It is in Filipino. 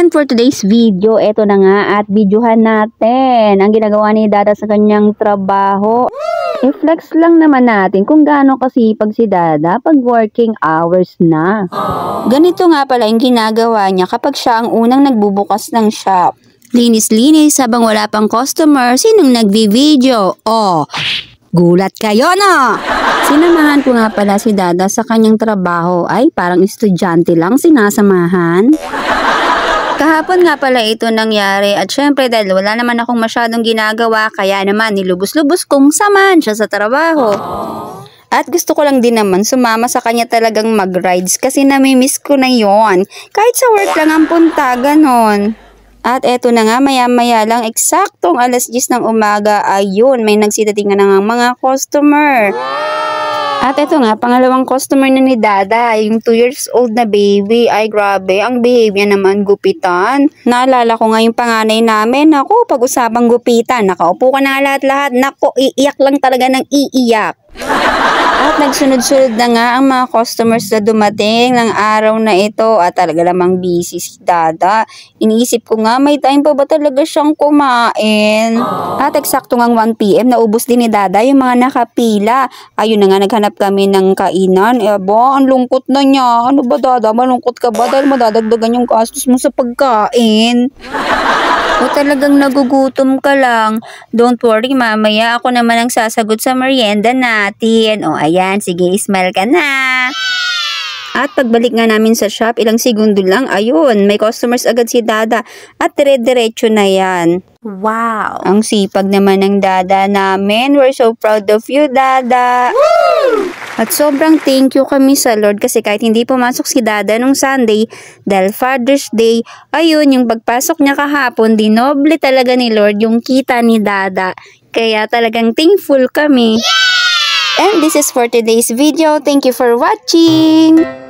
And for today's video, eto na nga at videohan natin ang ginagawa ni Dada sa kanyang trabaho. I-flex lang naman natin kung gaano kasipag si Dada pag working hours na. Ganito nga pala yung ginagawa niya kapag siya ang unang nagbubukas ng shop. Linis-linis habang wala pang customer, sinong nagbi-video? Oh, gulat kayo no? Sinamahan ko nga pala si Dada sa kanyang trabaho ay parang estudyante lang sinasamahan. Kahapon nga pala ito nangyari at syempre dahil wala naman akong masyadong ginagawa kaya naman nilubos-lubos kong samahan siya sa trabaho. At gusto ko lang din naman sumama sa kanya talagang mag-rides kasi namimiss ko na yon. Kahit sa work lang ang punta, ganon. At eto na nga maya-maya lang eksaktong 10:00 ng umaga ayun may nagsitatingan na ng mga customer. At ito nga, pangalawang customer na ni Dada, yung 2 years old na baby. Ay grabe, ang behavior naman gupitan. Naalala ko nga yung panganay namin. Naku, pag-usapang gupitan, nakaupo ka na lahat-lahat. Naku, iiyak lang talaga ng iiyak. At nagsunod-sunod na nga ang mga customers na dumating ng araw na ito at talaga namang busy si Dada. Iniisip ko nga may time pa ba talaga siyang kumain? At eksakto ngang 1 PM naubos din ni Dada yung mga nakapila. Ayun na nga naghanap kami ng kainan. Aba, ang lungkot na niya. Ano ba Dada? Malungkot ka ba dahil madadagdagan yung gastos mo sa pagkain? O talagang nagugutom ka lang? Don't worry, mamaya ako naman ang sasagot sa merienda natin. O ayan, sige, smile ka na. At pagbalik nga namin sa shop, ilang segundo lang, ayun, may customers agad si Dada at dire-diretso na yan. Wow! Ang sipag naman ng Dada namin. We're so proud of you, Dada. Woo! At sobrang thank you kami sa Lord kasi kahit hindi pumasok si Dada nung Sunday dahil Father's Day, ayun, yung pagpasok niya kahapon, dinoble talaga ni Lord yung kita ni Dada. Kaya talagang thankful kami. And this is for today's video. Thank you for watching!